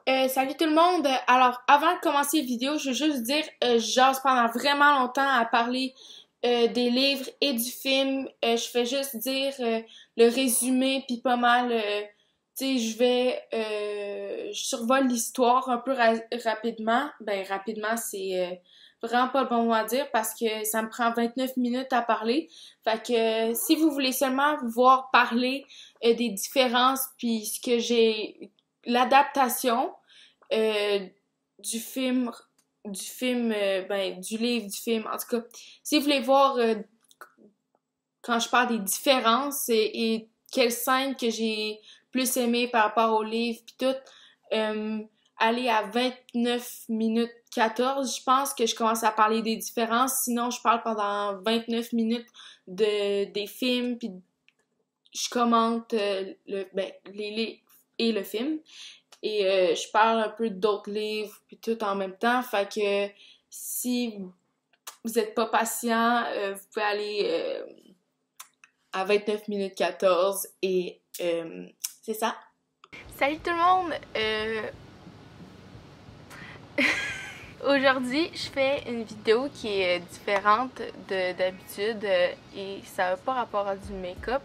Salut tout le monde! Alors, avant de commencer la vidéo, je veux juste dire, je jase pendant vraiment longtemps à parler des livres et du film. Je fais juste dire le résumé, puis pas mal, tu sais, je survole l'histoire un peu rapidement. Ben, rapidement, c'est vraiment pas le bon mot à dire parce que ça me prend 29 minutes à parler. Fait que si vous voulez seulement voir parler des différences, puis ce que j'ai l'adaptation euh, du film, du livre, du film. En tout cas, si vous voulez voir quand je parle des différences et quelles scènes que j'ai plus aimées par rapport au livre, puis tout, euh, aller à 29 minutes 14, je pense que je commence à parler des différences. Sinon, je parle pendant 29 minutes des films, puis je commente les livres et le film. Et je parle un peu d'autres livres puis tout en même temps. Fait que si vous êtes pas patient, vous pouvez aller à 29 minutes 14 et c'est ça. Salut tout le monde! Aujourd'hui, je fais une vidéo qui est différente d'habitude et ça n'a pas rapport à du make-up.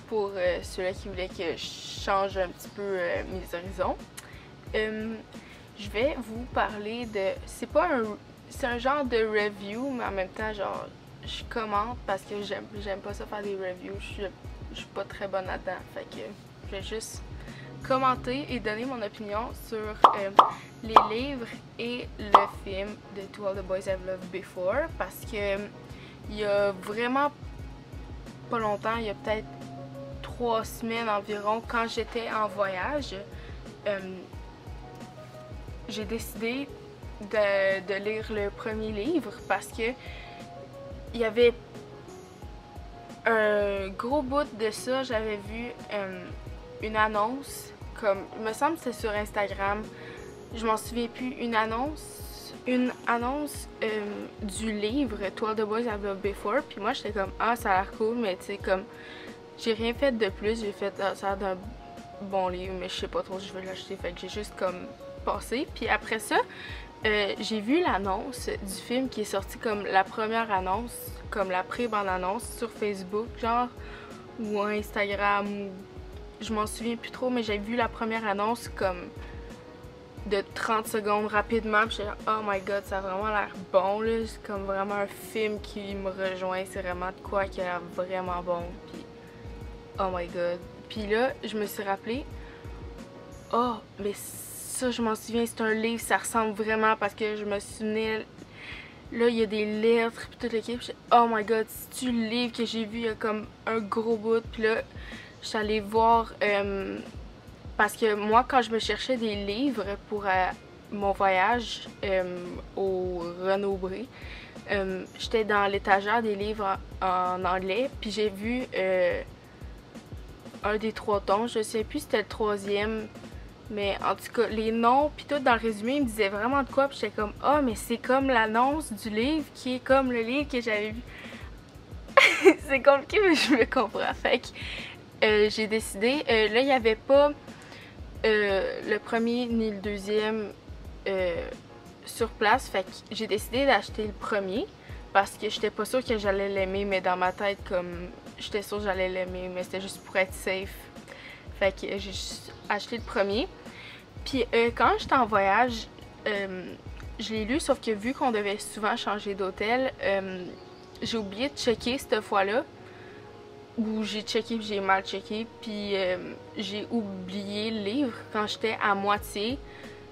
Pour ceux-là qui voulaient que je change un petit peu mes horizons. Je vais vous parler de... C'est un genre de review, mais en même temps, genre, je commente parce que j'aime pas ça faire des reviews. Je suis pas très bonne là-dedans. Fait que je vais juste commenter et donner mon opinion sur les livres et le film de To All the Boys I've Loved Before parce que il y a vraiment pas longtemps, il y a peut-être 3 semaines environ, quand j'étais en voyage, j'ai décidé de lire le premier livre parce que il y avait un gros bout de ça, j'avais vu une annonce, comme, il me semble que c'était sur Instagram, je m'en souviens plus, une annonce du livre To All the Boys I've Loved Before, puis moi j'étais comme, ah ça a l'air cool, mais tu sais, comme, j'ai rien fait de plus, j'ai fait ça a l'air d'un bon livre, mais je sais pas trop si je veux l'acheter, fait que j'ai juste comme passé. Puis après ça, j'ai vu l'annonce du film qui est sorti comme la première annonce, comme la pré-bande-annonce sur Facebook, genre, ou Instagram, ou je m'en souviens plus trop, mais j'ai vu la première annonce comme de 30 secondes rapidement, puis j'étais oh my god, ça a vraiment l'air bon, là, c'est comme vraiment un film qui me rejoint, c'est vraiment de quoi qui a l'air vraiment bon, puis oh my god. Puis là, je me suis rappelé, oh, mais ça, je m'en souviens, c'est un livre, ça ressemble vraiment parce que je me souvenais, là, il y a des lettres, puis toute l'équipe, oh my god, c'est-tu le livre que j'ai vu, il y a comme un gros bout, puis là, je suis allée voir, parce que moi, quand je me cherchais des livres pour mon voyage au Renaud-Bré, j'étais dans l'étagère des livres en anglais, puis j'ai vu un des 3 tomes, je sais plus si c'était le 3e, mais en tout cas, les noms, puis tout dans le résumé, ils me disaient vraiment de quoi, puis j'étais comme, ah, mais c'est comme l'annonce du livre qui est comme le livre que j'avais vu. C'est compliqué, mais je me comprends. Fait que j'ai décidé, là, il n'y avait pas le premier ni le deuxième sur place, fait que j'ai décidé d'acheter le premier parce que j'étais pas sûre que j'allais l'aimer, mais dans ma tête, comme j'étais sûre que j'allais l'aimer, mais c'était juste pour être safe. Fait que j'ai juste acheté le premier. Puis quand j'étais en voyage, je l'ai lu, sauf que vu qu'on devait souvent changer d'hôtel, j'ai oublié de checker cette fois-là. Ou j'ai checké puis j'ai mal checké, puis j'ai oublié le livre quand j'étais à moitié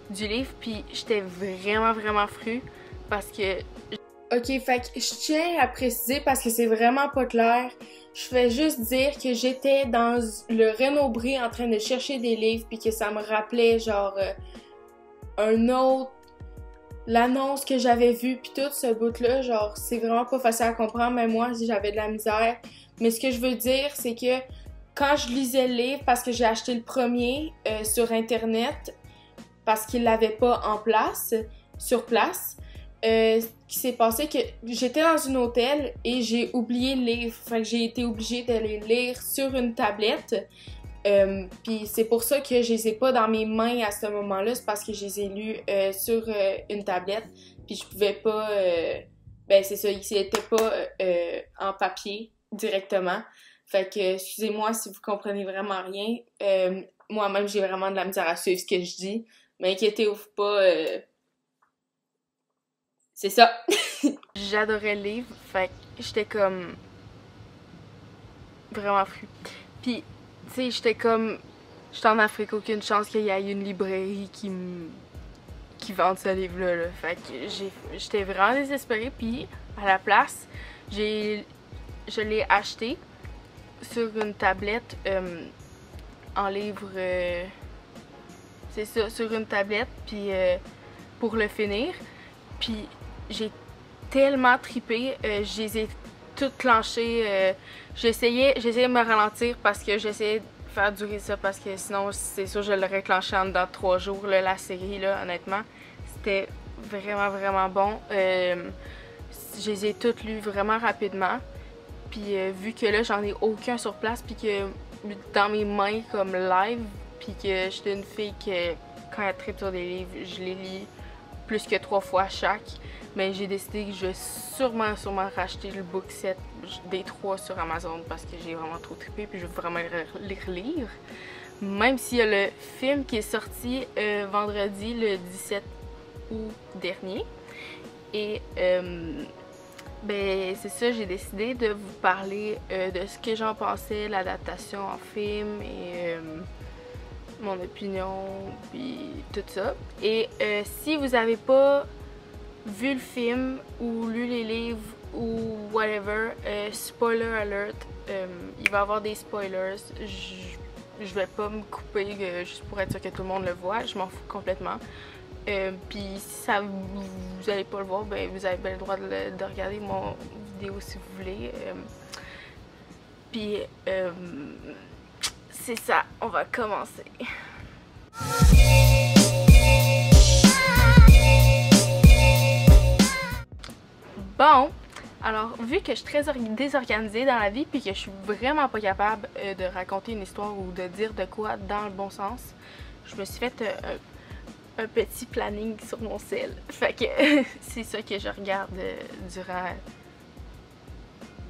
du livre, puis j'étais vraiment fru parce que... Ok, fait que je tiens à préciser parce que c'est vraiment pas clair. Je fais juste dire que j'étais dans le Renaud-Bré en train de chercher des livres puis que ça me rappelait genre un autre... l'annonce que j'avais vue puis tout ce bout-là, genre c'est vraiment pas facile à comprendre, même moi j'avais de la misère. Mais ce que je veux dire, c'est que quand je lisais le livre, parce que j'ai acheté le premier sur Internet, parce qu'il l'avait pas en place, sur place, ce qui s'est passé que j'étais dans un hôtel et j'ai oublié le livre. Fait que j'ai été obligée de le lire sur une tablette. Puis c'est pour ça que je les ai pas dans mes mains à ce moment-là, c'est parce que je les ai lus sur une tablette, puis je pouvais pas... ben c'est ça, ils étaient pas en papier directement. Fait que, excusez-moi si vous comprenez vraiment rien. Moi-même, j'ai vraiment de la misère à suivre ce que je dis. Mais inquiétez-vous pas, c'est ça. J'adorais le livre, fait que j'étais comme vraiment fru. Puis, tu sais, j'étais en Afrique, aucune chance qu'il y ait une librairie qui vende ce livre-là. Là. Fait que j'étais vraiment désespérée, puis à la place, je l'ai acheté sur une tablette en livre, c'est ça, sur une tablette, puis pour le finir. Puis j'ai tellement trippé, je les ai toutes clenchées. J'essayais de me ralentir parce que j'essayais de faire durer ça parce que sinon c'est sûr je l'aurais clenché en dedans de 3 jours, là, la série, là, honnêtement. C'était vraiment, vraiment bon. Je les ai toutes lues vraiment rapidement. Puis vu que là, j'en ai aucun sur place, puis que dans mes mains comme live, puis que j'étais une fille que quand elle tripe sur des livres, je les lis plus que 3 fois chaque. Mais j'ai décidé que je vais sûrement racheter le book set des 3 sur Amazon parce que j'ai vraiment trop trippé puis je veux vraiment les relire. Même s'il y a le film qui est sorti vendredi le 17 août dernier. Et ben c'est ça, j'ai décidé de vous parler de ce que j'en pensais, l'adaptation en film et mon opinion puis tout ça. Et si vous avez pas vu le film ou lu les livres ou whatever, spoiler alert, il va y avoir des spoilers. Je vais pas me couper juste pour être sûr que tout le monde le voit, je m'en fous complètement. Puis si ça vous allez pas le voir, ben vous avez bien le droit de regarder mon vidéo si vous voulez. Puis c'est ça, on va commencer. Bon, alors vu que je suis très désorganisée dans la vie puis que je suis vraiment pas capable de raconter une histoire ou de dire de quoi dans le bon sens, je me suis fait un petit planning sur mon cell. Fait que c'est ça que je regarde durant...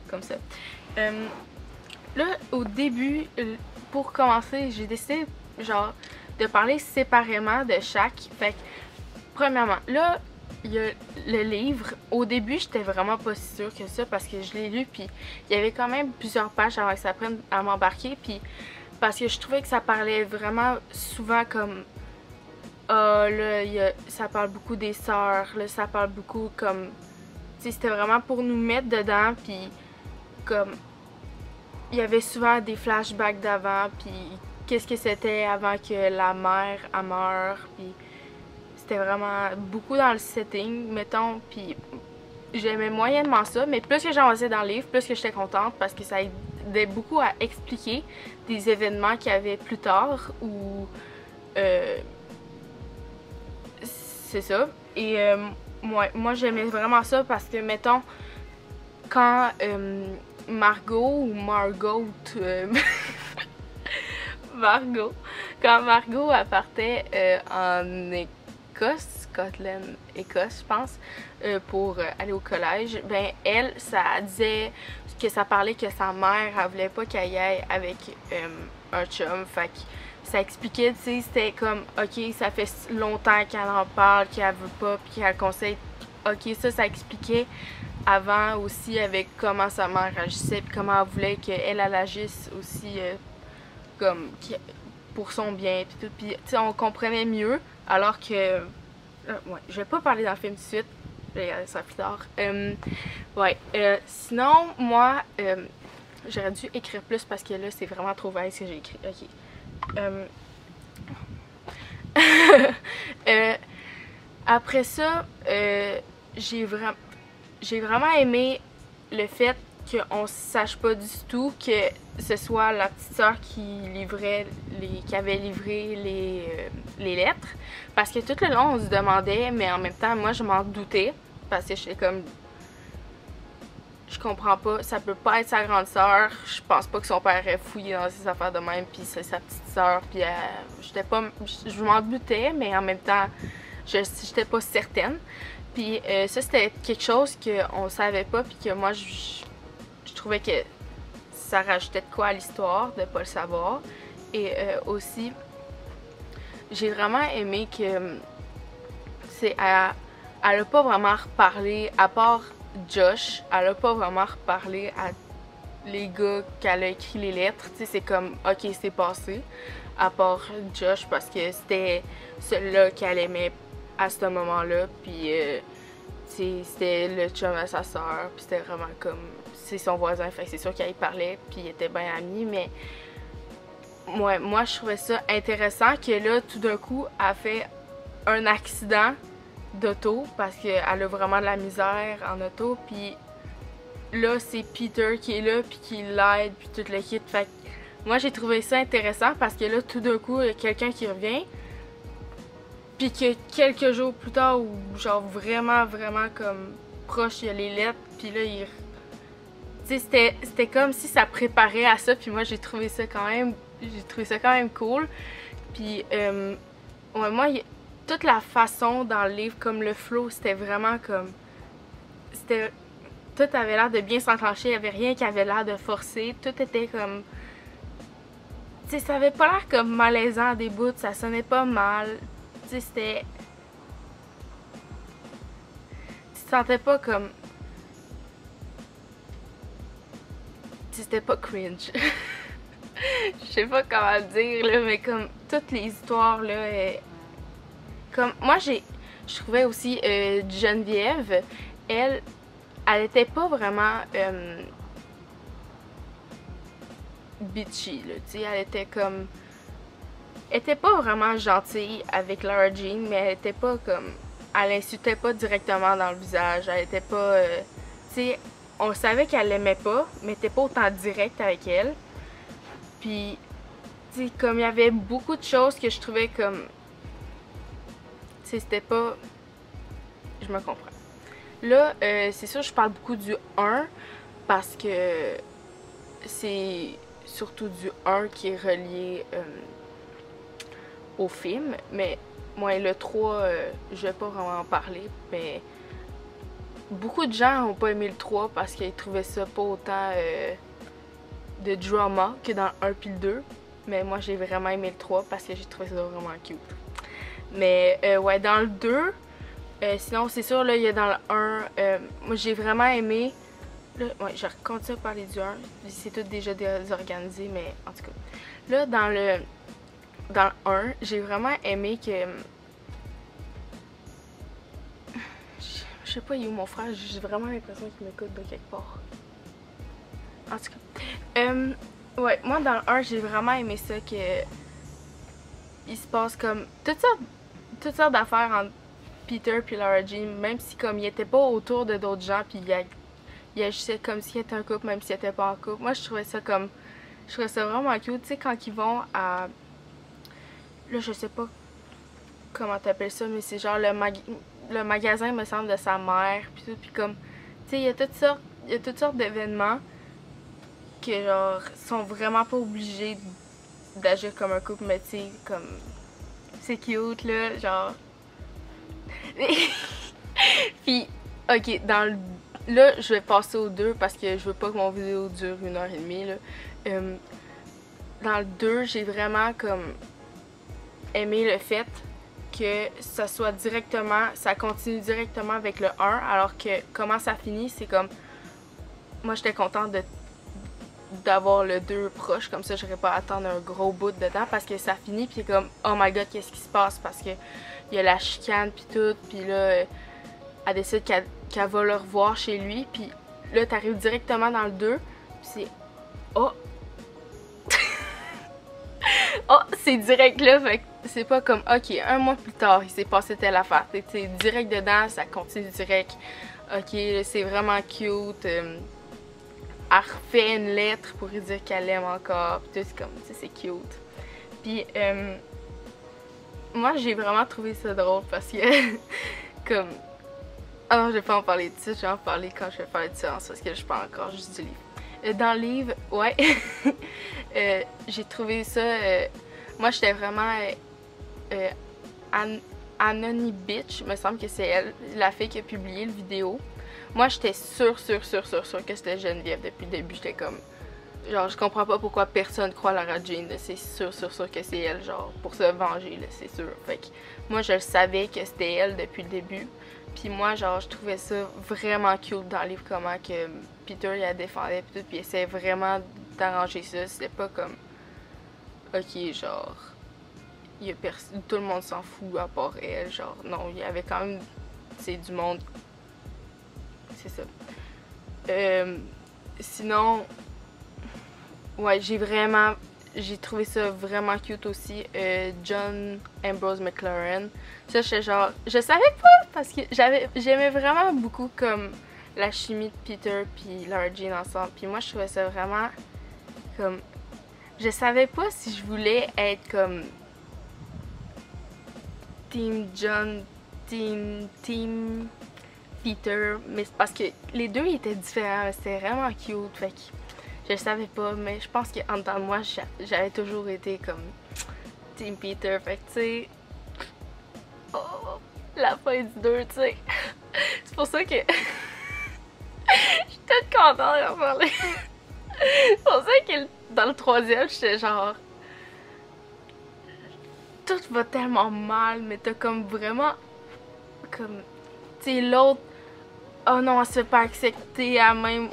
comme ça. Là, au début, pour commencer, j'ai décidé genre de parler séparément de chaque. Fait que, premièrement, là, il y a le livre. Au début, j'étais vraiment pas si sûre que ça parce que je l'ai lu puis il y avait quand même plusieurs pages avant que ça prenne à m'embarquer puis parce que je trouvais que ça parlait vraiment souvent comme là, ça parle beaucoup des sœurs, là, ça parle beaucoup comme... Tu sais, c'était vraiment pour nous mettre dedans, puis comme... Il y avait souvent des flashbacks d'avant, puis qu'est-ce que c'était avant que la mère meure, puis c'était vraiment beaucoup dans le setting, mettons, puis j'aimais moyennement ça, mais plus que j'avançais dans le livre, plus que j'étais contente, parce que ça aidait beaucoup à expliquer des événements qu'il y avait plus tard, ou... c'est ça. Et moi j'aimais vraiment ça parce que, mettons, quand Margot quand Margot elle partait en Écosse, Écosse, je pense, pour aller au collège, ben elle, ça disait que ça parlait que sa mère, elle voulait pas qu'elle y aille avec un chum, fait que ça expliquait, tu sais, c'était comme, ok, ça fait longtemps qu'elle en parle, qu'elle veut pas, puis qu'elle conseille. Ok, ça expliquait avant aussi avec comment sa mère agissait, puis comment elle voulait qu'elle agisse aussi comme pour son bien, puis tout. Puis, tu sais, on comprenait mieux, alors que. Ouais, je vais pas parler dans le film tout de suite, je vais regarder ça plus tard. Ouais, sinon, moi, j'aurais dû écrire plus parce que là, c'est vraiment trop vague ce que j'ai écrit. Ok. Après ça, j'ai vraiment aimé le fait qu'on sache pas du tout que ce soit la petite sœur qui avait livré les lettres. Parce que tout le long, on se demandait, mais en même temps, moi, je m'en doutais. Parce que j'étais comme... je comprends pas, ça peut pas être sa grande sœur, je pense pas que son père ait fouillé dans ses affaires de même, puis c'est sa petite sœur, puis j'étais pas, je m'en doutais, mais en même temps, j'étais pas certaine. Puis ça, c'était quelque chose qu'on savait pas, puis que moi, je trouvais que ça rajoutait de quoi à l'histoire, de pas le savoir. Et aussi, j'ai vraiment aimé que elle a pas vraiment reparlé, à part Josh, elle a pas vraiment reparlé à les gars qu'elle a écrit les lettres. Tu sais, c'est comme, ok, c'est passé. À part Josh, parce que c'était celui-là qu'elle aimait à ce moment-là. Puis, c'était le chum à sa soeur. Puis c'était vraiment comme, c'est son voisin. Fait que c'est sûr qu'elle y parlait. Puis ils étaient bien amis. Mais moi, je trouvais ça intéressant que là, tout d'un coup, elle fait un accident d'auto parce qu'elle a vraiment de la misère en auto, puis là c'est Peter qui est là puis qui l'aide puis tout le kit. Fait que moi j'ai trouvé ça intéressant parce que là tout d'un coup il y a quelqu'un qui revient puis que quelques jours plus tard ou genre vraiment comme proche il y a les lettres puis là il, tu sais, c'était comme si ça préparait à ça, puis moi j'ai trouvé ça quand même cool. Puis ouais, moi toute la façon dans le livre, comme le flow, c'était vraiment comme... Tout avait l'air de bien s'enclencher, il n'y avait rien qui avait l'air de forcer. Tout était comme... Tu sais, ça avait pas l'air comme malaisant à des bouts, ça sonnait pas mal. Tu sais, c'était... Tu te sentais pas comme... Tu sais, c'était pas cringe. Je sais pas comment le dire, là, mais comme toutes les histoires, là... Comme, moi, je trouvais aussi Geneviève, elle était pas vraiment bitchy, là, tu sais, elle était comme... Elle était pas vraiment gentille avec Lara Jean, mais elle était pas comme... Elle insultait pas directement dans le visage, elle était pas... tu sais, on savait qu'elle l'aimait pas, mais elle était pas autant directe avec elle. Puis, tu sais, comme il y avait beaucoup de choses que je trouvais comme... C'était pas... Je me comprends. Là, c'est sûr, je parle beaucoup du 1 parce que c'est surtout du 1 qui est relié au film. Mais moi, le 3, je vais pas vraiment en parler. Mais beaucoup de gens n'ont pas aimé le 3 parce qu'ils trouvaient ça pas autant de drama que dans le 1 puis le 2. Mais moi, j'ai vraiment aimé le 3 parce que j'ai trouvé ça vraiment cute. Mais ouais, dans le 2, sinon c'est sûr, là, il y a dans le 1, moi j'ai vraiment aimé, là, ouais, je continue à parler du 1, c'est tout déjà désorganisé, mais en tout cas, là, dans le 1, j'ai vraiment aimé que, je sais pas, il est où mon frère, j'ai vraiment l'impression qu'il m'écoute de quelque part. En tout cas, ouais, moi dans le 1, j'ai vraiment aimé ça que, il se passe comme, toutes sortes d'affaires entre Peter puis Lara Jean, même si comme il était pas autour de d'autres gens puis il agissait comme s'il était un couple même s'il était pas en couple. Moi je trouvais ça vraiment cute, tu sais, quand ils vont à... Là je sais pas comment t'appelles ça, mais c'est genre le magasin me semble de sa mère puis tout, puis comme, tu sais, il y a toutes sortes d'événements que genre sont vraiment pas obligés d'agir comme un couple, mais tu sais, comme... C'est cute, là, genre... Puis, ok, là, je vais passer au 2 parce que je veux pas que mon vidéo dure 1h30, là. Dans le 2, j'ai vraiment, comme, aimé le fait que ça soit directement... Ça continue directement avec le 1, alors que comment ça finit, c'est comme... Moi, j'étais contente d'avoir le 2 proche, comme ça j'aurais pas à attendre un gros bout dedans parce que ça finit puis comme oh my god qu'est-ce qui se passe parce que il y a la chicane puis tout, puis là elle décide qu'elle va le revoir chez lui, puis là t'arrives directement dans le 2 puis c'est oh oh c'est direct là, fait que c'est pas comme ok un mois plus tard il s'est passé telle affaire, t'es direct dedans, ça continue direct, ok c'est vraiment cute. Elle refait une lettre pour lui dire qu'elle l'aime encore, pis tout, c'est comme, tu sais, c'est cute. Puis, moi, j'ai vraiment trouvé ça drôle parce que, comme, Ah non, je vais pas en parler de ça, je vais en parler quand je vais faire la différence parce que je parle encore juste du livre. Dans le livre, ouais, j'ai trouvé ça. Moi, j'étais vraiment. Anony Bitch, me semble que c'est elle, la fille qui a publié le vidéo. Moi, j'étais sûre que c'était Geneviève depuis le début. J'étais comme. Genre, je comprends pas pourquoi personne croit Lara Jean. C'est sûr que c'est elle, genre, pour se venger, là, c'est sûr. Fait que moi, je le savais que c'était elle depuis le début. Puis moi, genre, je trouvais ça vraiment cute dans le livre, comment que Peter, il la défendait, pis tout, puis il essayait vraiment d'arranger ça. C'était pas comme, ok, genre, tout le monde s'en fout à part elle, genre, non, il y avait quand même, c'est du monde, c'est ça. Sinon, ouais, j'ai trouvé ça vraiment cute aussi. John Ambrose McLaren. Ça, j'étais genre, je savais pas parce que j'aimais vraiment beaucoup comme la chimie de Peter puis Lara Jean ensemble. Puis moi, je trouvais ça vraiment comme, je savais pas si je voulais être comme Team John, Team Peter, mais c'est parce que les deux ils étaient différents. C'était vraiment cute. Fait que je le savais pas, mais je pense qu'en dedans de moi, j'avais toujours été comme Team Peter. Fait que, tu sais, oh, la fin du 2, tu sais. C'est pour ça que je suis toute contente d'en parler. C'est pour ça que dans le 3e, j'étais genre. Tout va tellement mal, mais t'as comme vraiment. Comme. Tu sais, l'autre. Oh non, elle se fait pas accepter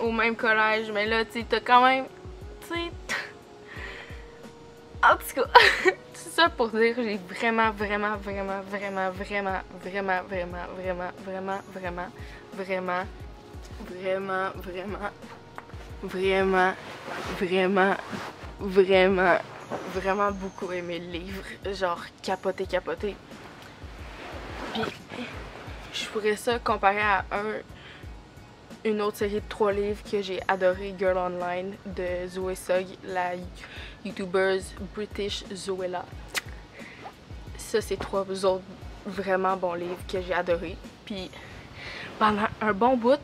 au même collège, mais là, tu sais, t'as quand même. Tu sais. En tout cas, c'est ça pour dire, j'ai vraiment beaucoup aimé le livre. Genre, capoté. Puis, je pourrais ça comparer à une autre série de 3 livres que j'ai adoré, Girl Online, de Zoé Sugg, la YouTuber British Zoella. Ça, c'est 3 autres vraiment bons livres que j'ai adoré. Puis, pendant un bon bout,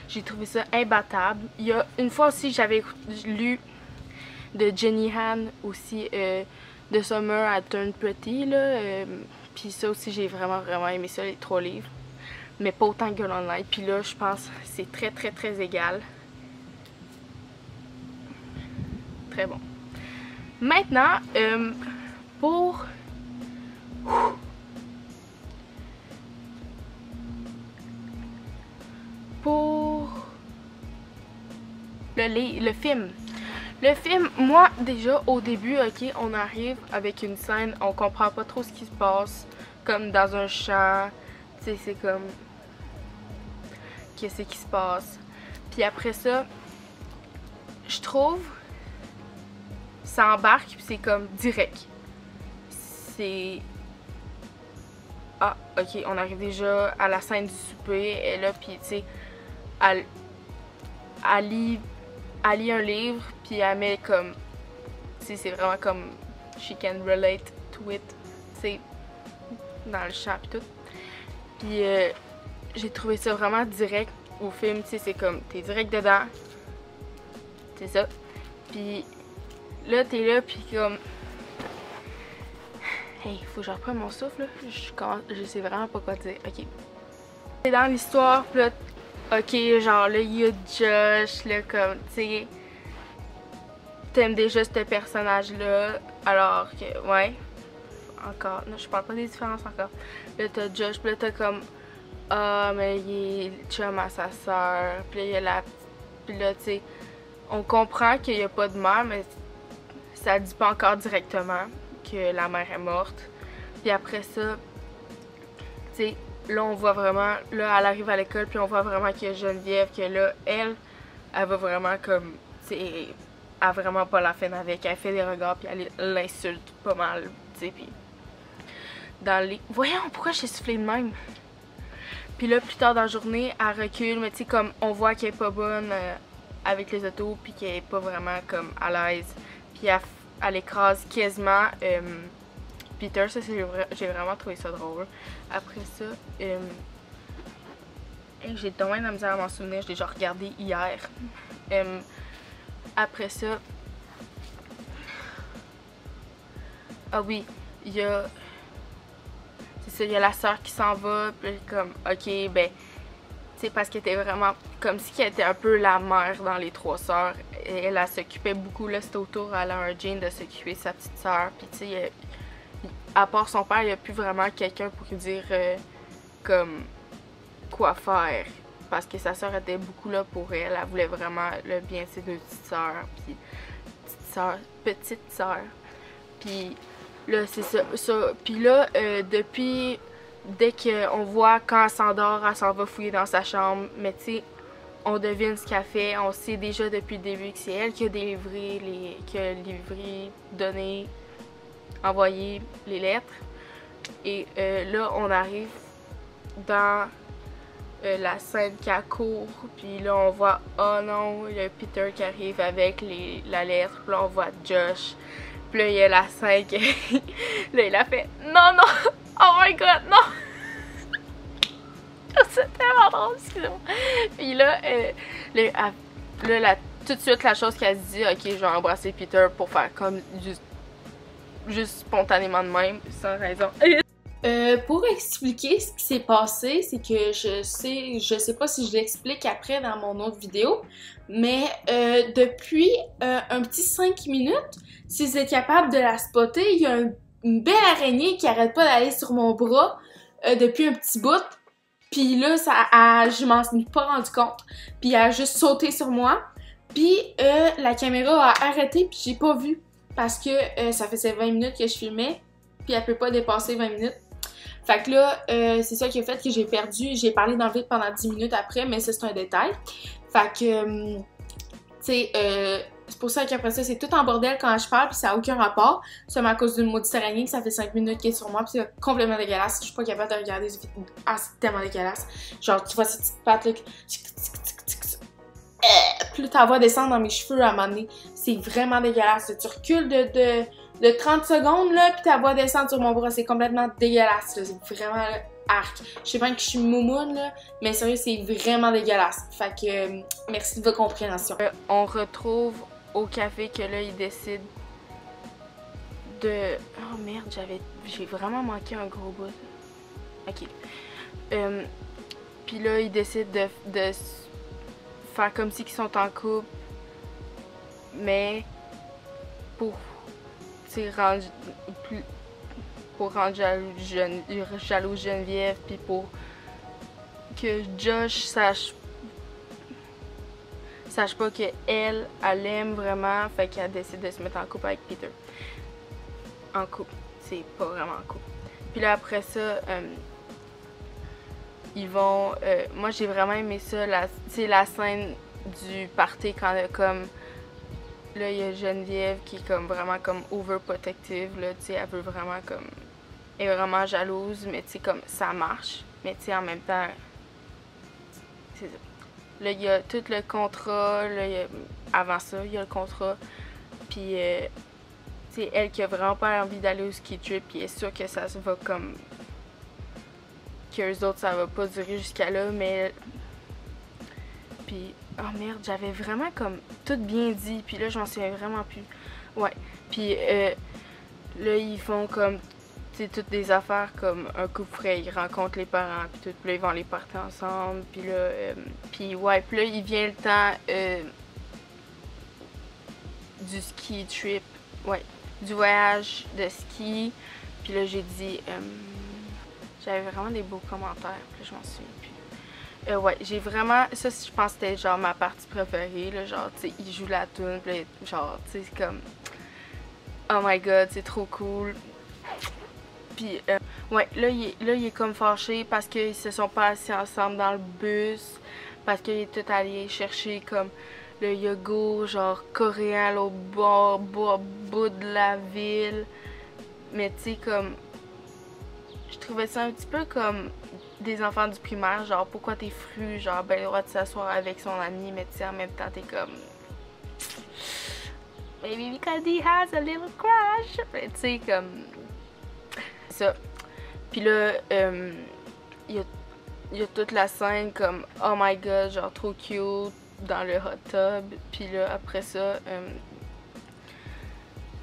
j'ai trouvé ça imbattable. Il y a une fois aussi, j'avais lu de Jenny Han aussi, The Summer I Turned Pretty, là. Puis ça aussi, j'ai vraiment aimé ça, les 3 livres. Mais pas autant que Girl Online. Puis là, je pense que c'est très égal. Très bon. Maintenant, pour le film. Le film, moi, déjà, au début, ok, on arrive avec une scène, on comprend pas trop ce qui se passe, comme dans un champ, tu sais, c'est comme, qu'est-ce qui se passe. Puis après ça, je trouve, ça embarque, puis c'est comme direct. C'est... Ah, ok, on arrive déjà à la scène du souper, et là, puis tu sais, elle lit un livre, puis elle met comme, tu sais, c'est vraiment comme, she can relate to it, tu sais, dans le champ, puis tout. Puis j'ai trouvé ça vraiment direct au film, tu sais, c'est comme, t'es direct dedans, c'est ça. Puis là, t'es là, puis comme, hey, faut que je reprenne mon souffle, là, je sais vraiment pas quoi dire, ok. C'est dans l'histoire, puis là, ok, genre là, il y a Josh, là, comme, tu sais, t'aimes déjà ce personnage-là, alors que, ouais, encore, non, je parle pas des différences encore. Là, t'as Josh, puis là, t'as comme, ah, mais il est chum à sa soeur, puis là, puis là, tu sais, on comprend qu'il y a pas de mère, mais ça dit pas encore directement que la mère est morte. Puis après ça, tu sais, là, on voit vraiment, là, elle arrive à l'école, puis on voit vraiment qu'il y a Geneviève, que là, elle va vraiment comme, tu sais, elle a vraiment pas la peine avec, elle fait des regards, puis elle l'insulte pas mal, tu sais, puis dans les... Voyons, pourquoi j'ai soufflé de même? Puis là, plus tard dans la journée, elle recule, mais tu sais, comme, on voit qu'elle est pas bonne avec les autos, puis qu'elle est pas vraiment, comme, à l'aise, puis elle écrase quasiment Peter, ça, j'ai vraiment trouvé ça drôle. Après ça, Hey, j'ai tellement de la misère à m'en souvenir, je l'ai genre regardé hier. Après ça... Ah oui, il y a... C'est ça, il y a la sœur qui s'en va, puis comme, ok, ben... Tu sais, parce qu'elle était vraiment... Comme si elle était un peu la mère dans les trois sœurs. Elle s'occupait beaucoup, là, c'était au tour à la Jane de s'occuper de sa petite sœur. Puis tu sais, à part son père, il n'y a plus vraiment quelqu'un pour lui dire, comme, quoi faire. Parce que sa sœur était beaucoup là pour elle. Elle voulait vraiment le bien de ses deux petites sœurs. Puis, petite sœur. Puis là, c'est ça. Puis là, depuis... Dès qu'on voit quand elle s'endort, elle s'en va fouiller dans sa chambre. Mais tu sais, on devine ce qu'elle fait. On sait déjà depuis le début que c'est elle qui a donné, envoyé les lettres. Et là, on arrive dans la scène qui court. Puis là, on voit, oh non, il y a Peter qui arrive avec la lettre. Puis là, on voit Josh. Puis là, il y a la scène que... là, il a fait, non, non! Oh my god, non! C'est tellement drôle, excusez-moi. Puis là, tout de suite, la chose qu'elle se dit, ok, je vais embrasser Peter pour faire comme juste spontanément de même, sans raison. Pour expliquer ce qui s'est passé, c'est que je sais pas si je l'explique après dans mon autre vidéo, mais depuis un petit 5 minutes, si vous êtes capable de la spotter, il y a une belle araignée qui arrête pas d'aller sur mon bras depuis un petit bout. Puis là, je m'en suis pas rendu compte. Puis elle a juste sauté sur moi. Puis la caméra a arrêté puis j'ai pas vu. Parce que ça faisait 20 minutes que je filmais. Puis elle peut pas dépasser 20 minutes. Fait que là, c'est ça qui a fait que j'ai perdu. J'ai parlé dans le vide pendant 10 minutes après, mais ça c'est un détail. Fait que, tu sais, c'est pour ça qu'après ça, c'est tout en bordel quand je parle, puis ça n'a aucun rapport. C'est à cause d'une maudite araignée que ça fait 5 minutes qu'elle est sur moi, puis c'est complètement dégueulasse. Je suis pas capable de regarder ce vidéo. Ah, c'est tellement dégueulasse. Genre, tu vois cette petite patte là. Puis là, ta voix descend dans mes cheveux à un moment donné. C'est vraiment dégueulasse. Tu recules de 30 secondes, là, puis ta voix descend sur mon bras. C'est complètement dégueulasse. C'est vraiment arc. Je sais pas que je suis moumoune, là, mais sérieux, c'est vraiment dégueulasse. Fait que, merci de votre compréhension. On retrouve au café que là, il décide de... Oh merde, j'ai vraiment manqué un gros bout. Ok. Puis là, il décide de faire comme si ils sont en couple, mais pour rendre jaloux Geneviève, puis pour que Josh sache pas qu'elle aime vraiment, fait qu'elle décide de se mettre en couple avec Peter. En couple, c'est pas vraiment en couple. Puis là après ça, ils vont... moi j'ai vraiment aimé ça, c'est la scène du party quand comme... Là il y a Geneviève qui est comme vraiment comme overprotective, là, tu sais, elle veut vraiment comme... Elle est vraiment jalouse, mais tu sais, comme ça marche. Mais tu sais, en même temps, c'est ça. Là, il y a tout le contrat, là, avant ça, il y a le contrat. Puis, c'est elle qui a vraiment pas envie d'aller au ski trip, puis elle est sûre que ça va comme... qu'eux autres, ça va pas durer jusqu'à là, mais... Puis, oh merde, j'avais vraiment comme tout bien dit, puis là, je m'en souviens vraiment plus. Ouais, puis là, ils font comme... toutes des affaires comme un couple frais, ils rencontrent les parents, puis tout, puis là, ils vont les partir ensemble, puis là, puis ouais, puis là, il vient le temps du ski trip, ouais, du voyage de ski, puis là, j'ai dit, j'avais vraiment des beaux commentaires, puis je m'en souviens plus. Ouais, j'ai vraiment, ça, je pense que c'était genre ma partie préférée, là, genre, tu sais, il joue la tune, puis genre, tu sais, c'est comme, oh my god, c'est trop cool. Puis, ouais, là, il est comme fâché parce qu'ils se sont pas assis ensemble dans le bus. Parce qu'il est tout allé chercher comme le yogourt, genre coréen, au bout de la ville. Mais tu sais, comme, je trouvais ça un petit peu comme des enfants du primaire, genre pourquoi t'es fru, genre ben le droit de s'asseoir avec son ami, mais tu sais, en même temps, t'es comme... Maybe because he has a little crush. Tu sais, comme... ça. Puis là, il y a il y a toute la scène comme oh my god, genre trop cute dans le hot tub. Puis là, après ça,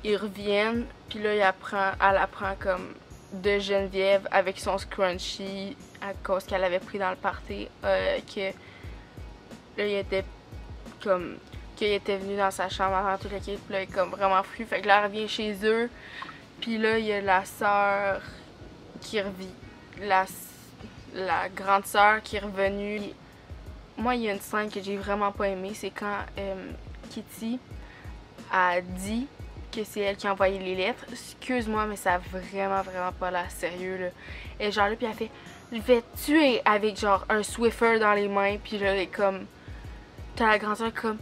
ils reviennent. Puis là, elle apprend comme de Geneviève avec son scrunchie à cause qu'elle avait pris dans le party. Que là, il était comme. Qu'il était venu dans sa chambre avant toute l'équipe. Puis là, il est comme vraiment fou. Fait que là, elle revient chez eux. Puis là, il y a la sœur qui revit. La grande sœur qui est revenue. Moi, il y a une scène que j'ai vraiment pas aimée. C'est quand Kitty a dit que c'est elle qui a envoyé les lettres. Excuse-moi, mais ça a vraiment pas l'air sérieux, là. Et genre là, puis elle fait « Je vais te tuer avec genre un Swiffer dans les mains. » Puis là, elle est comme... T'as la grande sœur comme...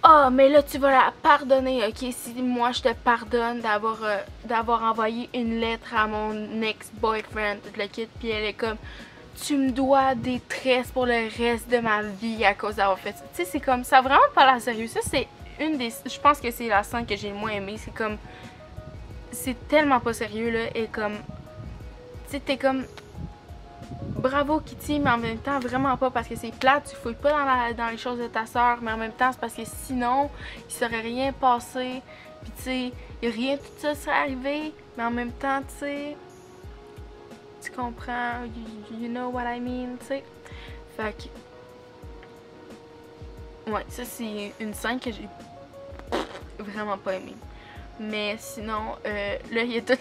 Ah, mais là, tu vas la pardonner, ok? Si moi, je te pardonne d'avoir envoyé une lettre à mon ex-boyfriend, toute le kit, puis elle est comme, tu me dois des tresses pour le reste de ma vie à cause d'avoir fait ça. Tu sais, c'est comme, ça a vraiment pas l'air sérieux. Ça, c'est une des... Je pense que c'est la scène que j'ai le moins aimée. C'est comme... C'est tellement pas sérieux, là, et comme... Tu sais, t'es comme... Bravo Kitty, mais en même temps vraiment pas parce que c'est plate, tu fouilles pas dans les choses de ta soeur, mais en même temps c'est parce que sinon il serait rien passé, puis tu sais, rien de tout ça serait arrivé, mais en même temps tu sais, tu comprends, you know what I mean, tu sais. Fait que, ouais, ça c'est une scène que j'ai vraiment pas aimée. Mais sinon, là il y a tout...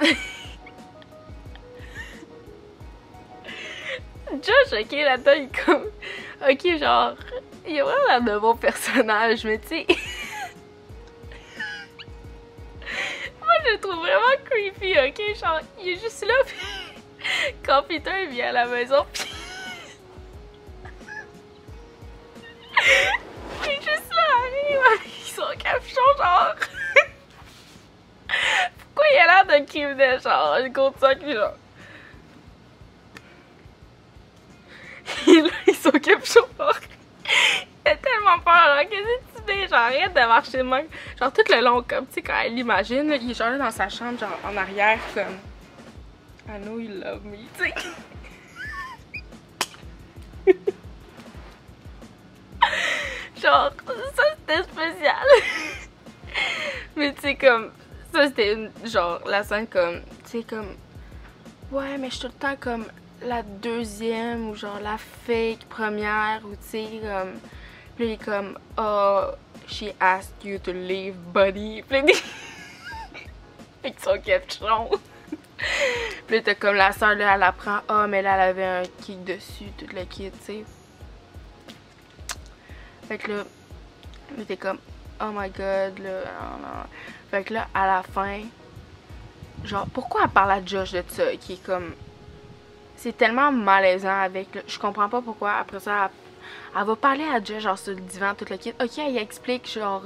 Josh, ok, là-dedans, il est comme... Ok, genre... Il a vraiment l'air de bon personnage, mais tu sais... Moi, je le trouve vraiment creepy, ok? Genre, il est juste là, puis... Quand Peter vient à la maison, puis... Il est juste là, arrive avec son capuchon, genre... Pourquoi il a l'air d'un criminel, genre, un gros sac, genre... Ils sont capuchon fort. Il a tellement peur, là. Qu'est-ce que tu fais? Genre, arrête de marcher de même. Genre, tout le long, comme, tu sais, quand elle l'imagine, il est genre là dans sa chambre, genre, en arrière, comme... I know you love me, tu sais. Genre, ça, c'était spécial. Mais, tu sais, comme... Ça, c'était, genre, la scène, comme... Tu sais, comme... Ouais, mais je suis tout le temps, comme... la deuxième ou genre la fake première ou tu sais comme puis il est comme oh she asked you to leave buddy puis avec son capuchon. Puis t'as comme la soeur là elle apprend oh mais là elle avait un kick dessus tout le kit tu sais. Fait que là t'es comme oh my god là non. Fait que là à la fin genre pourquoi elle parle à Josh de ça qui est comme c'est tellement malaisant avec... Je comprends pas pourquoi. Après ça, elle va parler à Josh, genre sur le divan, toute la kit. Ok, elle explique, genre...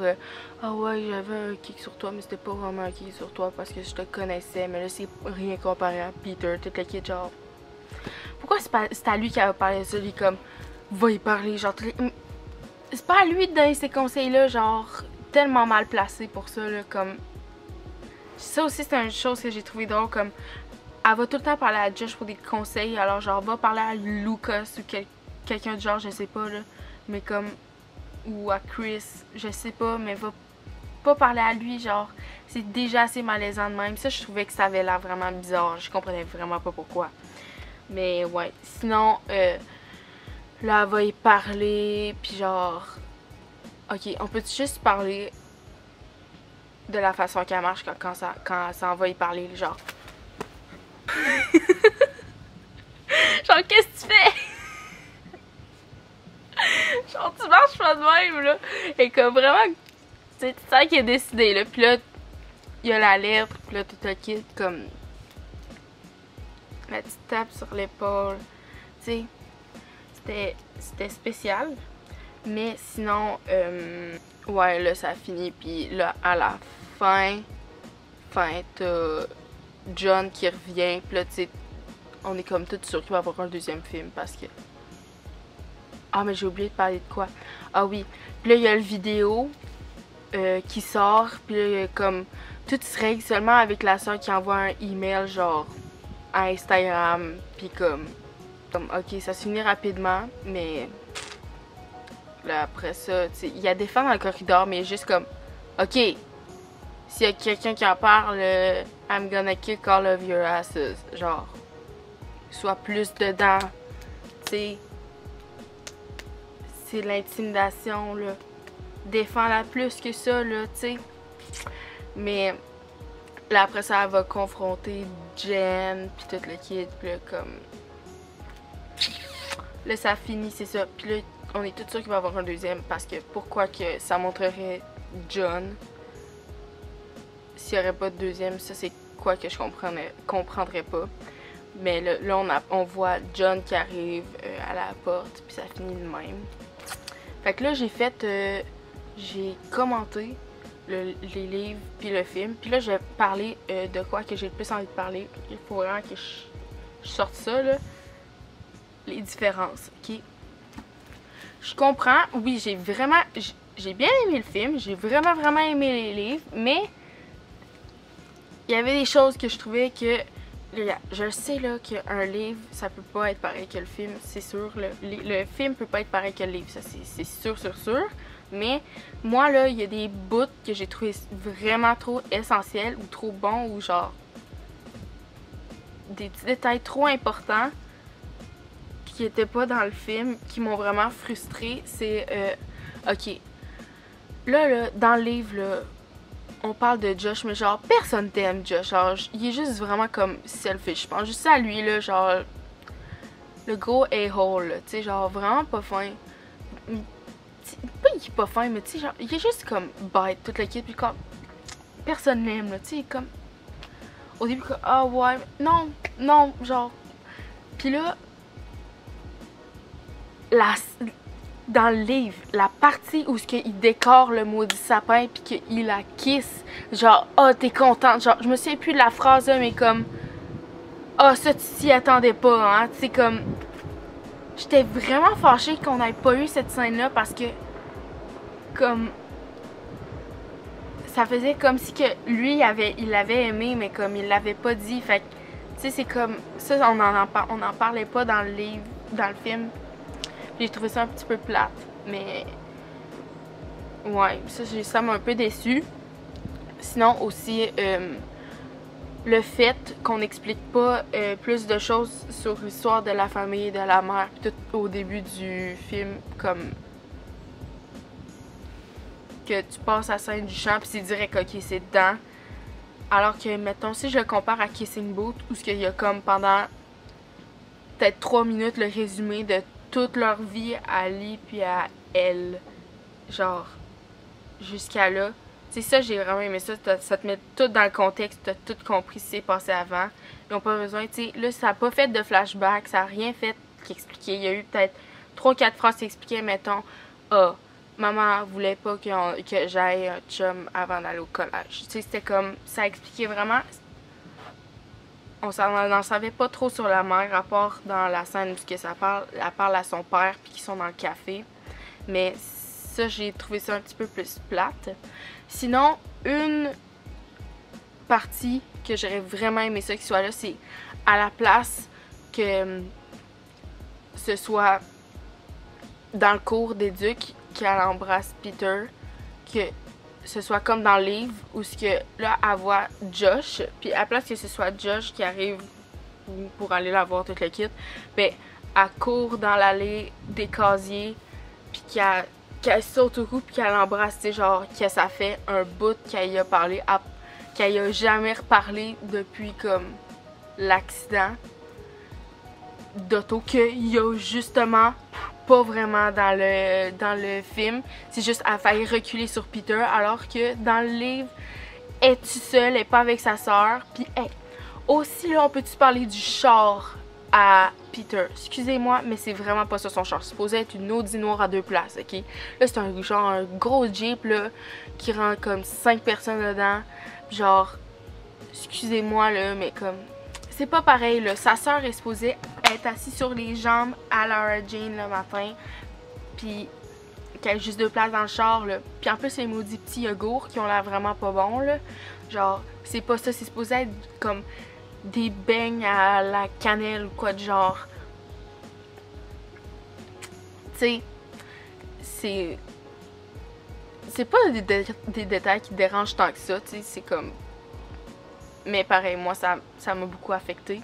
Ah ouais, j'avais un kick sur toi, mais c'était pas vraiment un kick sur toi parce que je te connaissais. Mais là, c'est rien comparé à Peter, toute la kit, genre... Pourquoi c'est à lui qui va parler de ça? Lui, comme... Va y parler, genre... C'est pas à lui de donner ces conseils-là, genre... Tellement mal placé pour ça, là, comme... Ça aussi, c'est une chose que j'ai trouvé drôle, comme... Elle va tout le temps parler à Josh pour des conseils, alors genre va parler à Lucas ou quelqu'un de genre, je sais pas là, mais comme, ou à Chris, je sais pas, mais va pas parler à lui, genre, c'est déjà assez malaisant de même. Ça, je trouvais que ça avait l'air vraiment bizarre, je comprenais vraiment pas pourquoi. Mais ouais, sinon, là, elle va y parler, puis genre, ok, on peut juste parler de la façon qu'elle marche quand elle s'en va y parler, genre. Genre, qu'est-ce que tu fais? Genre, tu marches pas de même, là. Et comme vraiment, tu sens qu'il a décidé, là. Puis là, il y a la lettre, puis là, tout le kit, comme... La petite tape sur l'épaule. Tu sais, c'était spécial. Mais sinon, ouais, là, ça a fini. Puis là, à la fin, t'as John qui revient. Puis là, tu sais, on est comme tout sûr qu'il va y avoir un deuxième film parce que... Ah, mais j'ai oublié de parler de quoi. Ah oui. Puis là, il y a le vidéo qui sort. Puis là, il y a comme... Tout se règle seulement avec la soeur qui envoie un email, genre, à Instagram. Puis comme... Comme, ok, ça se finit rapidement, mais là, après ça, tu sais, il y a des fans dans le corridor, mais juste comme, ok, s'il y a quelqu'un qui en parle, I'm gonna kick all of your asses. Genre, sois plus dedans, tu sais. C'est l'intimidation, là. Défends-la plus que ça, là, tu sais. Mais là, après ça, elle va confronter Jen, puis tout le kid, puis là, comme... Là, ça finit, c'est ça. Puis là, on est tous sûrs qu'il va y avoir un deuxième, parce que pourquoi que ça montrerait John s'il n'y aurait pas de deuxième, ça, c'est quoi que je comprendrais pas. Mais là, on voit John qui arrive à la porte, puis ça finit de même. Fait que là, j'ai commenté les livres puis le film. Puis là, je vais parler de quoi que j'ai le plus envie de parler. Il faut vraiment que je sorte ça, là. Les différences, ok? Je comprends, oui, j'ai bien aimé le film. J'ai vraiment aimé les livres. Mais il y avait des choses que je trouvais que... Je sais là qu'un livre, ça peut pas être pareil que le film, c'est sûr. Le film peut pas être pareil que le livre, ça c'est sûr. Mais moi là, il y a des bouts que j'ai trouvé vraiment trop essentiels ou trop bons ou genre des petits détails trop importants qui étaient pas dans le film, qui m'ont vraiment frustrée. C'est ok. Là, dans le livre là, on parle de Josh, mais genre, personne t'aime, Josh. Genre, il est juste vraiment comme selfish. Je pense juste à lui, là, genre, le gros a-hole, tu sais, genre, vraiment pas fin. Pas il est pas fin, mais tu sais, genre, il est juste comme bête, toute l'équipe, puis comme, personne l'aime, là, tu sais, comme, au début, comme, ah ouais, non, genre. Puis là, dans le livre, la partie où il décore le maudit sapin puis qu'il la kiss, genre, oh, t'es contente. Genre, je me souviens plus de la phrase là, mais comme, oh, ça, tu t'y attendais pas, hein. Tu sais, comme, j'étais vraiment fâchée qu'on n'ait pas eu cette scène-là parce que, comme, ça faisait comme si que lui, il l'avait aimé, mais comme, il l'avait pas dit. Fait que, tu sais, c'est comme, ça, on n'en parlait pas dans le livre, dans le film. J'ai trouvé ça un petit peu plate, mais ouais, ça m'a un peu déçue. Sinon aussi, le fait qu'on n'explique pas plus de choses sur l'histoire de la famille et de la mère, tout au début du film, comme que tu passes à la scène du chant puis c'est direct, ok, c'est dedans. Alors que, mettons, si je le compare à Kissing Booth, où ce qu'il y a comme pendant peut-être 3 minutes le résumé de toute leur vie à Ali puis à elle, genre jusqu'à là. C'est ça, j'ai vraiment aimé ça, ça te met tout dans le contexte, t'as tout compris ce qui s'est passé avant. Ils n'ont pas besoin, tu sais, là ça n'a pas fait de flashback, ça n'a rien fait qu'expliquer. Il y a eu peut-être 3-4 phrases qui expliquaient, mettons, ah, maman voulait pas que j'aille un chum avant d'aller au collège. Tu sais, c'était comme, ça expliquait vraiment. On n'en savait pas trop sur la mère, à part dans la scène où elle parle à son père puis qu'ils sont dans le café. Mais ça, j'ai trouvé ça un petit peu plus plate. Sinon, une partie que j'aurais vraiment aimé ça qu'il soit là, c'est à la place que ce soit dans le cours d'éduc qu'elle embrasse Peter, que ce soit comme dans le livre où ce que là elle voit Josh, puis à la place que ce soit Josh qui arrive pour aller la voir toute le kit, ben elle court dans l'allée des casiers puis qu'elle saute au cou puis qu'elle l'embrasse, tu sais, genre que ça fait un bout qu'elle y a parlé, qu'elle y a jamais reparlé depuis comme l'accident d'auto qu'il y a justement pas vraiment dans le film. C'est juste elle a failli reculer sur Peter, alors que dans le livre, elle est toute seule, elle est pas avec sa soeur. Puis hey, aussi là, on peut-tu parler du char à Peter? Excusez-moi, mais c'est vraiment pas ça son char. C'est supposé être une Audi noire à 2 places, ok? Là, c'est un gros Jeep là, qui rend comme 5 personnes dedans. Genre, excusez-moi là, mais comme... C'est pas pareil là. Sa soeur est supposée être assise sur les jambes à Lara Jane le matin. Puis qu'elle a juste 2 places dans le char là. Puis en plus les maudits petits yogourts qui ont l'air vraiment pas bons là. Genre c'est pas ça. C'est supposé être comme des beignes à la cannelle ou quoi de genre. sais, c'est pas des détails qui dérangent tant que ça, tu sais, c'est comme... Mais pareil, moi, ça m'a beaucoup affectée.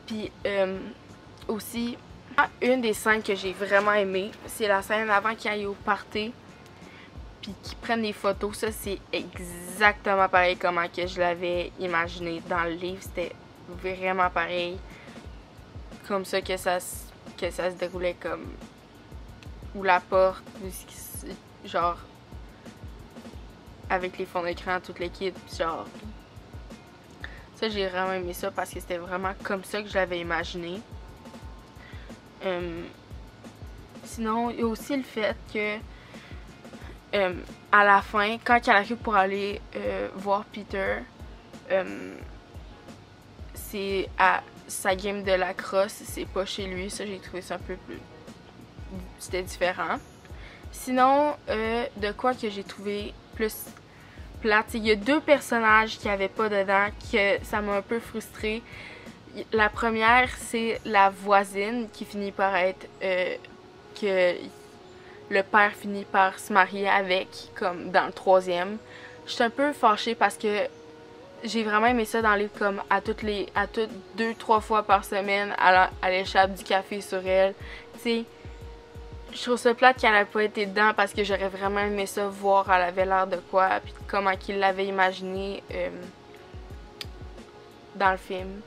Puis, aussi, une des scènes que j'ai vraiment aimée, c'est la scène avant qu'il aille au party, puis qu'ils prennent des photos. Ça, c'est exactement pareil comment que je l'avais imaginé dans le livre. C'était vraiment pareil. Comme ça que ça se déroulait, comme... Ou la porte, genre... Avec les fonds d'écran, toute l'équipe, genre... Ça, j'ai vraiment aimé ça parce que c'était vraiment comme ça que je l'avais imaginé. Sinon, il y a aussi le fait que à la fin, quand elle arrive pour aller voir Peter, c'est à sa game de lacrosse, c'est pas chez lui. Ça, j'ai trouvé ça un peu plus... C'était différent. Sinon, de quoi que j'ai trouvé plus plate, il y a deux personnages qui avaient pas dedans, que ça m'a un peu frustrée. La première, c'est la voisine qui finit par être... que le père finit par se marier avec, comme dans le troisième. Je suis un peu fâchée parce que j'ai vraiment aimé ça dans les livres, comme à toutes 2-3 fois par semaine, elle échappe du café sur elle. Tu sais, je trouve ça plate qu'elle ait pas été dedans parce que j'aurais vraiment aimé ça, voir elle avait l'air de quoi, puis comment qu'il l'avait imaginé dans le film.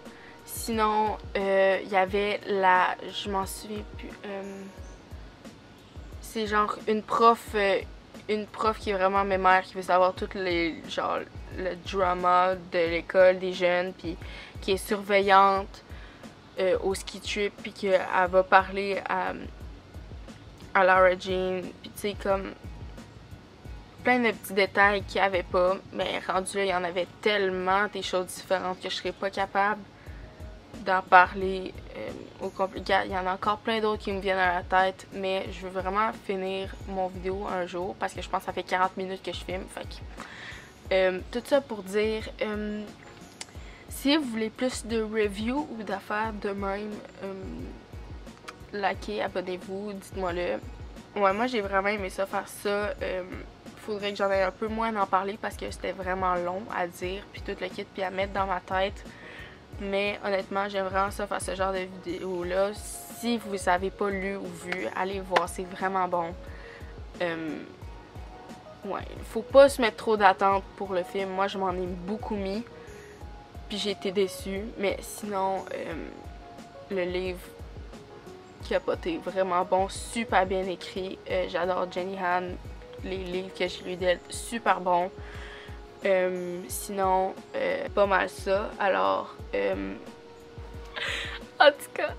Sinon, il y avait je m'en souviens plus, c'est genre une prof qui est vraiment mémère, qui veut savoir tout genre, le drama de l'école des jeunes, puis qui est surveillante au ski trip, puis qu'elle va parler à Lara Jean, puis tu sais, comme plein de petits détails qu'il n'y avait pas, mais rendu là, il y en avait tellement des choses différentes que je serais pas capable d'en parler au complet. Il y en a encore plein d'autres qui me viennent à la tête, mais je veux vraiment finir mon vidéo un jour parce que je pense que ça fait 40 minutes que je filme. Fait que, tout ça pour dire, si vous voulez plus de reviews ou d'affaires de même, likez, abonnez-vous, dites-moi-le. Ouais, moi j'ai vraiment aimé ça, faire ça. Faudrait que j'en aie un peu moins à en parler parce que c'était vraiment long à dire, puis tout le kit, puis à mettre dans ma tête. Mais honnêtement, j'aime vraiment ça, faire ce genre de vidéo-là. Si vous ne avez pas lu ou vu, allez voir, c'est vraiment bon. Ouais, faut pas se mettre trop d'attentes pour le film. Moi, je m'en ai beaucoup mis, puis j'ai été déçue. Mais sinon, le livre capoté, vraiment bon, super bien écrit. J'adore Jenny Han, les livres que j'ai lus d'elle, super bon. Sinon, pas mal ça. Alors, en tout cas,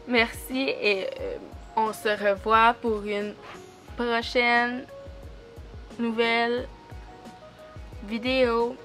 merci et on se revoit pour une prochaine nouvelle vidéo.